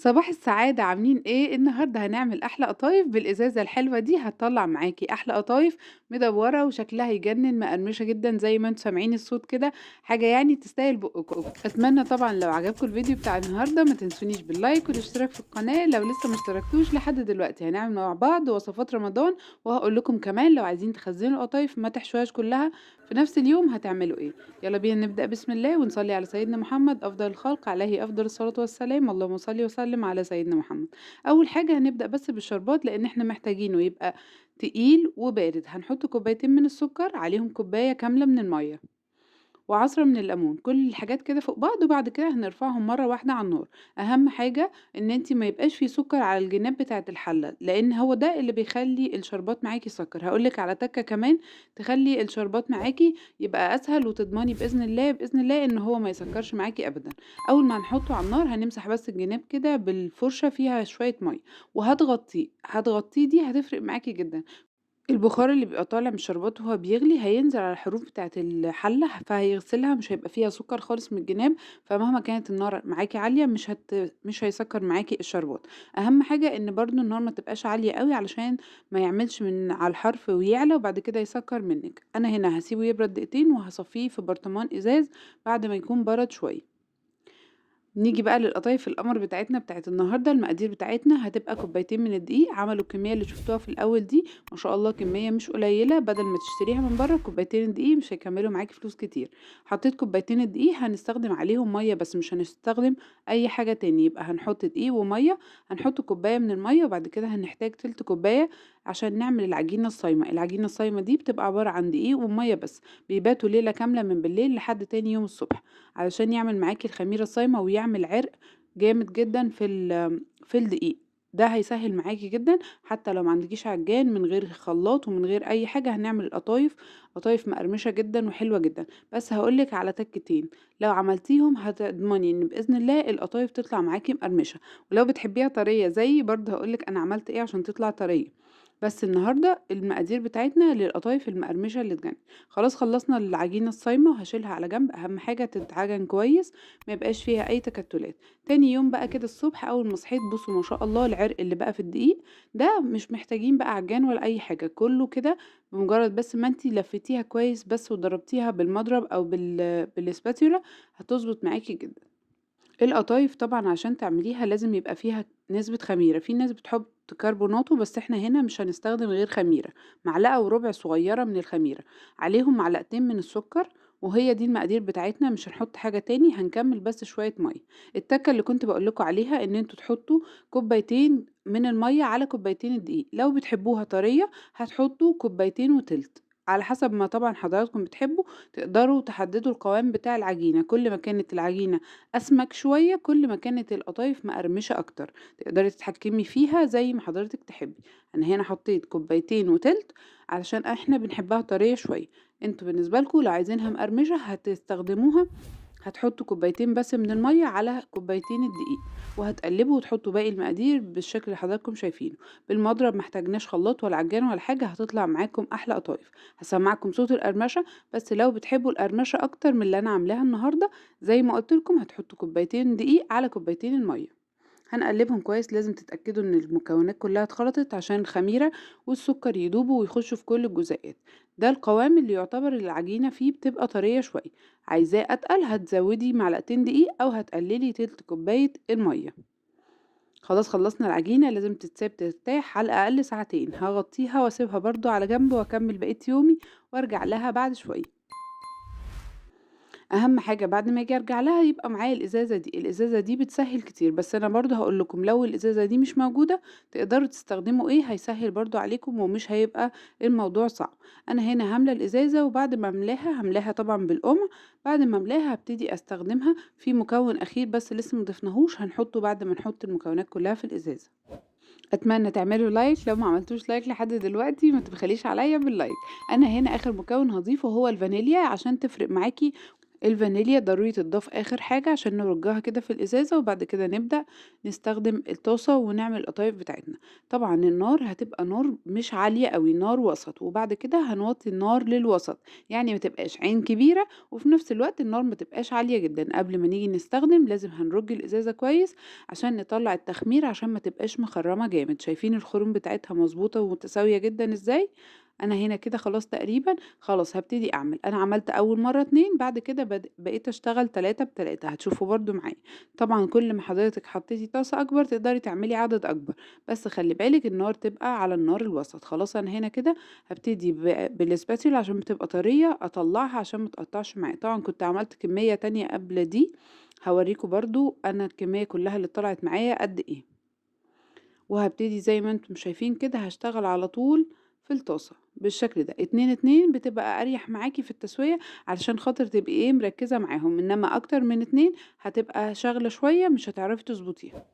صباح السعادة، عاملين إيه؟ النهارده هنعمل أحلى قطايف بالإزازة الحلوة دي، هتطلّع معاكِ أحلى قطايف مدوّرة وشكلها يجنن، مقرمشة جدًا زي ما أنتم سامعين الصوت كده، حاجة يعني تستاهل بُقكم. أتمنى طبعًا لو عجبكم الفيديو بتاع النهارده ما تنسونيش باللايك والاشتراك في القناة لو لسه ما اشتركتوش لحد دلوقتي. هنعمل مع بعض وصفات رمضان، وهاقول لكم كمان لو عايزين تخزنوا القطايف ما تحشوهاش كلها في نفس اليوم هتعملوا إيه. يالّا بينا نبدأ بسم الله ونصلي على سيدنا محمد أفضل الخلق عليه أفضل الصلاة والسلام، اللهم صل وسلم على سيدنا محمد. أول حاجة هنبدأ بس بالشربات لإن إحنا محتاجينه يبقى تقيل وبارد. هنحط كوبايتين من السكر عليهم كوباية كاملة من المَيّة. وعصرة من الليمون، كل الحاجات كده فوق بعض وبعد كده هنرفعهم مرة واحدة على النار. أهم حاجة إن أنتِ ما يبقاش في سكر على الجناب بتاعة الحلة، لإن هو ده اللي بيخلّي الشربات معاكِ يسكر. هاقول لِك على تَكّة كمان تخلّي الشربات معاكِ يبقى أسهل وتضمني بإذن الله، بإذن الله إن هو ما يسكرش معاكِ أبدًا. أول ما هنحطه على النار هنمسح بس الجناب كده بالفرشة فيها شوية مَيّة وهتغطّيه، هتغطّيه دي هتفرق معاكِ جدًا. البخار اللي بيبقى طالع من الشربات وهو بيغلي هينزل على الحروف بتاعة الحلة فهيغسلها، مش هيبقى فيها سكر خالص من الجناب، فمهما كانت النار معاكِ عالية مش هيسكر معاكِ الشربات. أهم حاجة إن برضه النار ما تبقاش عالية أوي علشان ما يعملش من على الحرف ويعلى وبعد كده يسكر منِّك. أنا هنا هاسيبه يبرد دقيقتين وهاصفيه في برطمان إزاز بعد ما يكون برد شوية. نيجي بقى للقطايف القمر بتاعتنا بتاعة النهارده. المقادير بتاعتنا هتبقى كوبايتين من الدقيق، عملوا الكمية اللي شفتوها في الأول دي، ما شاء الله كمية مش قليلة، بدل ما تشتريها من برّه كوبايتين الدقيق مش هيكمّلوا معاكِ فلوس كتير. حطيت كوبايتين الدقيق هنستخدم عليهم مَيّة بس مش هنستخدم أي حاجة تاني، يبقى هنحط دقيق ومَيّة. هنحط كوباية من المَيّة وبعد كده هنحتاج تِلت كوباية عشان نعمل العجينة الصايمة. العجينة الصايمة دي بتبقى عبارة عن دقيق ومَيّة بس، بيباتوا ليلة كاملة من بالليل لحد تاني يوم الصبح، علشان يعمل معاكِ الخميرة الصايمة ويعمل عرق جامد جدًا في الدقيق. ده هيسهّل معاكِ جدًا، حتى لو ما عندكيش عجان من غير خلاط ومن غير أي حاجة هنعمل القطايف، قطايف مقرمشة جدًا وحلوة جدًا. بس هاقول لِك على تكتين، لو عملتيهم هتضمني إن بإذن الله القطايف تطلع معاكِ مقرمشة، ولو بتحبيها طرية زيي برضه هاقول لِك أنا عملت إيه عشان تطلع طرية. بس النهارده المقادير بتاعتنا للقطايف المقرمشة اللي تجنن. خلاص خلّصنا العجينة الصايمة وهاشيلها على جنب، أهم حاجة تتعجن كويس ما يبقاش فيها أي تكتلات. تاني يوم بقى كده الصبح أول ما صحيت بُصّوا ما شاء الله العرق اللي بقى في الدقيق، ده مش محتاجين بقى عجان ولا أي حاجة، كلّه كده بمجرد بس ما أنتِ لفّيتيها كويس بس وضربتيها بالمضرب أو بالspatula هتضبط معاكِ جدًا. القطايف طبعًا عشان تعمليها لازم يبقى فيها نسبة خميرة، في ناس بتحط كربوناتو بس إحنا هنا مش هنستخدم غير خميرة، معلقة وربع صغيرة من الخميرة، عليهم معلقتين من السكر، وهي دي المقادير بتاعتنا مش هنحط حاجة تاني، هنكمّل بس شوية مَيّة. التَكّة اللي كنت باقول لكم عليها إن أنتم تحطوا كوبايتين من المَيّة على كوبايتين الدقيق، لو بتحبوها طرية هتحطوا كوبايتين وتِلت، على حسب ما طبعًا حضراتكم بتحبوا تقدروا تحددوا القوام بتاع العجينة، كل ما كانت العجينة أسمك شوية كل ما كانت القطايف مقرمشة أكتر، تقدري تتحكمي فيها زي ما حضرتك تحبي. أنا هنا حطيت كوبايتين وتِلت علشان إحنا بنحبها طرية شوية. أنتم بالنسبة لكم لو عايزينها مقرمشة هتستخدموها هتحطوا كوبايتين بس من المَيّة على كوبايتين الدقيق، وهتقلبوا وتحطوا باقي المقادير بالشكل اللي حضراتكم شايفينه. بالمضرب ما احتاجناش خلاط ولا عجان ولا حاجة، هتطلع معاكم أحلى قطايف. هاسمّعكم صوت القرمشة، بس لو بتحبوا القرمشة أكتر من اللي أنا عاملاها النهارده زي ما قُلت لكم هتحطوا كوبايتين دقيق على كوبايتين المَيّة. هنقلّبهم كويس، لازم تتأكدوا إن المكونات كلّها اتخلطت عشان الخميرة والسكر يدوبوا ويخشوا في كل الجزيئات. ده القوام اللي يعتبر العجينة فيه بتبقى طرية شوية، عايزاه أتقل هتزوّدي معلقتين دقيق أو هتقلّلي تِلت كوباية المَيّة. خلاص خلّصنا العجينة لازم تتساب ترتاح على الأقل ساعتين، هاغطّيها واسيبها برضه على جنب واكمّل بقية يومي وارجع لها بعد شوية. أهم حاجة بعد ما آجي أرجع لها يبقى معايا الإزازة دي، الإزازة دي بتسهّل كتير، بس أنا برضه هاقول لكم لو الإزازة دي مش موجودة تقدروا تستخدموا إيه، هيسهّل برضه عليكم ومش هيبقى الموضوع صعب. أنا هنا هاملة الإزازة وبعد ما أملاها هاملاها طبعًا بالقُمع، بعد ما أملاها هابتدي أستخدمها في مكون أخير بس لسه ما ضفناهوش هنحطه بعد ما نحط المكونات كلها في الإزازة. أتمنى تعملوا لايك، لو ما عملتوش لايك لحد دلوقتي ما تبخليش عليَّ باللايك. أنا هنا آخر مكون هاضيفه هو الفانيليا عشان تفرق معاكِ الفانيليا ضروري تتضاف آخر حاجة عشان نرجها كده في الإزازة، وبعد كده نبدأ نستخدم الطاسة ونعمل القطايف بتاعتنا. طبعا النار هتبقى نار مش عالية قوي، نار وسط، وبعد كده هنوطي النار للوسط، يعني ما تبقاش عين كبيرة وفي نفس الوقت النار ما تبقاش عالية جدا. قبل ما نيجي نستخدم لازم هنرج الإزازة كويس عشان نطلع التخمير، عشان ما تبقاش مخرمة جامد. شايفين الخروم بتاعتها مظبوطة ومتساوية جدا ازاي؟ انا هنا كده خلاص تقريبا خلاص هابتدي أعمل. أنا عملت أول مرة 2، بعد كده بقيت أشتغل 3 ب3 هتشوفوا برضه معايا. طبعًا كل ما حضرتِك حطيتِ طاسة أكبر تقدري تعملي عدد أكبر، بس خلّي بالِك النار تبقى على النار الوسط. خلاص أنا هنا كده هابتدي بالspatula عشان بتبقى طرية أطلّعها عشان ما تقطّعش معايا. طبعًا كنت عملت كمية تانية قبل دي، هاوريكم برضه أنا الكمية كلّها اللي طلعت معايا قد إيه. وهابتدي زي ما أنتم شايفين كده هاشتغل على طول في الطاسة بالشكل ده، 2، 2 بتبقى أريح معاكِ في التسوية علشان خاطر تبقي إيه مركّزة معاهم، إنما أكتر من 2 هتبقى شاغلة شوية مش هتعرفي تضبطيها.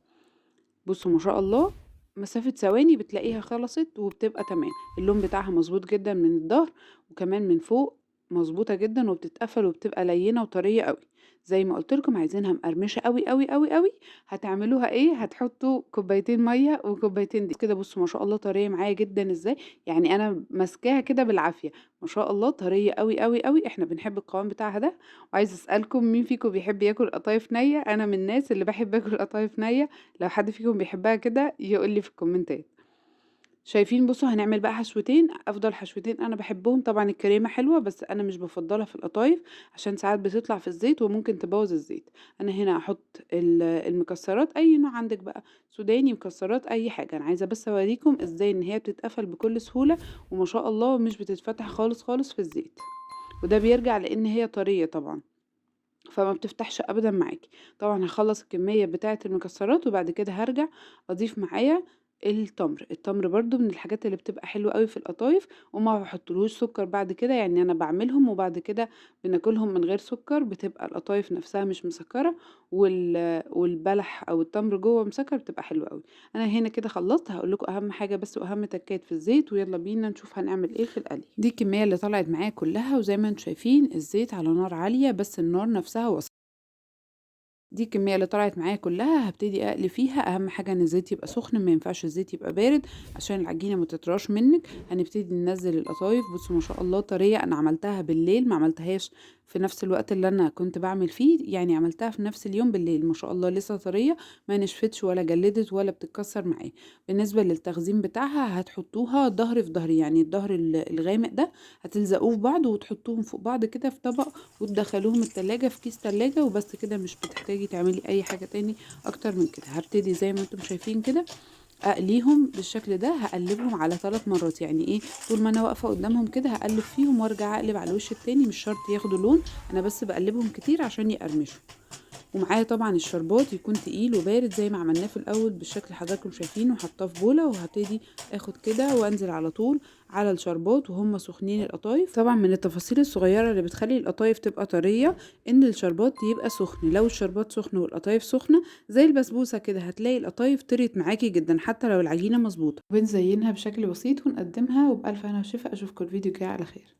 بُصّوا ما شاء الله مسافة ثواني بتلاقيها خلصت وبتبقى تمام. اللون بتاعها مضبوط جدًا من الضهر، وكمان من فوق مضبوطة جدًا وبتتقفل وبتبقى لينة وطرية أوي. زي ما قُلت لكم عايزينها مقرمشة أوي، أوي، أوي، أوي، هتعملوها إيه، هتحطوا كوبايتين مَيّة وكوبايتين دقيق كده. بُصّوا ما شاء الله طرية معايا جدًا إزاي، يعني أنا ماسكاها كده بالعافية. ما شاء الله طرية أوي، أوي، أوي، إحنا بنحب القوام بتاعها ده. وعايزة أسألكم مين فيكم بيحب ياكل قطايف نيّة؟ أنا من الناس اللي باحب آكل قطايف نيّة. لو حد فيكم بيحبها كده يقول لي في الكومنتات. شايفين بُصّوا هنعمل بقى حشوتين، أفضل حشوتين أنا باحبهم. طبعًا الكريمة حلوة بس أنا مش بافضّلها في القطايف عشان ساعات بتطلع في الزيت وممكن تبوّظ الزيت. أنا هنا هاحط المكسرات، أي نوع عندِك بقى، سوداني، مكسرات، أي حاجة. أنا عايزة بس أوريكم إزاي إن هي بتتقفل بكل سهولة، وما شاء الله مش بتتفتح خالص، خالص في الزيت، وده بيرجع لإن هي طرية طبعًا. فما بتفتحش أبدًا معاكِ. طبعًا هاخلّص الكمية بتاعة المكسرات وبعد كده هارجع أضيف معايا التمر. التمر برضه من الحاجات اللي بتبقى حلوة أوي في القطايف، وما باحطلهوش سكر بعد كده، يعني أنا باعملهم وبعد كده بناكلهم من غير سكر، بتبقى القطايف نفسها مش مسكرة، والبلح أو التمر جوّه مسكر، بتبقى حلوة أوي. أنا هنا كده خلّصت، هاقول لكم أهم حاجة بس وأهم تكات في الزيت، ويالّا بينا نشوف هنعمل إيه في القلي. دي الكمية اللي طلعت معايا كلّها، وزي ما أنتم شايفين الزيت على نار عالية بس النار نفسها دي الكمية اللي طلعت معايا كلها هابتدي أقلي فيها. أهم حاجة إن الزيت يبقى سخن، ما ينفعش الزيت يبقى بارد عشان العجينة ما تطراش منِّك. هنبتدي ننزّل القطايف. بُصّوا ما شاء الله طرية، أنا عملتها بالليل ما عملتهاش في نفس الوقت اللي أنا كنت باعمل فيه، يعني عملتها في نفس اليوم بالليل. ما شاء الله لسه طرية، ما نشفتش ولا جلدت ولا بتتكسر معايا. بالنسبة للتخزين بتاعها هتحطوها ضهر في ضهر، يعني الضهر الغامق ده هتلزقوه في بعض وتحطوهم فوق بعض كده في طبق وتدخلوهم التلاجة في كيس تلاجة وبس كده، مش بتحتاجي تعملي أي حاجة تاني أكتر من كده. هابتدي زي ما أنتم شايفين كده أقليهم بالشكل ده، هاقلّبهم على 3 مرات، يعني إيه، طول ما أنا واقفة قدّامهم كده هاقلّب فيهم وارجع أقلب على الوش التاني، مش شرط ياخدوا لون، أنا بس باقلّبهم كتير عشان يقرمشوا. ومعايا طبعًا الشربات يكون تقيل وبارد زي ما عملناه في الأول بالشكل اللي حضراتكم شايفينه، حاطاه في بولة وهابتدي آخد كده وأنزل على طول على الشربات وهُم سخنين القطايف. طبعًا من التفاصيل الصغيرة اللي بتخلّي القطايف تبقى طرية إن الشربات يبقى سخن. لو الشربات سخن والقطايف سخنة زي البسبوسة كده هتلاقي القطايف طريت معاكِ جدًا حتى لو العجينة مضبوطة. بنزينها بشكل بسيط ونقدمها وبألف هنا وشفا. أشوفكم الفيديو الجاي على خير.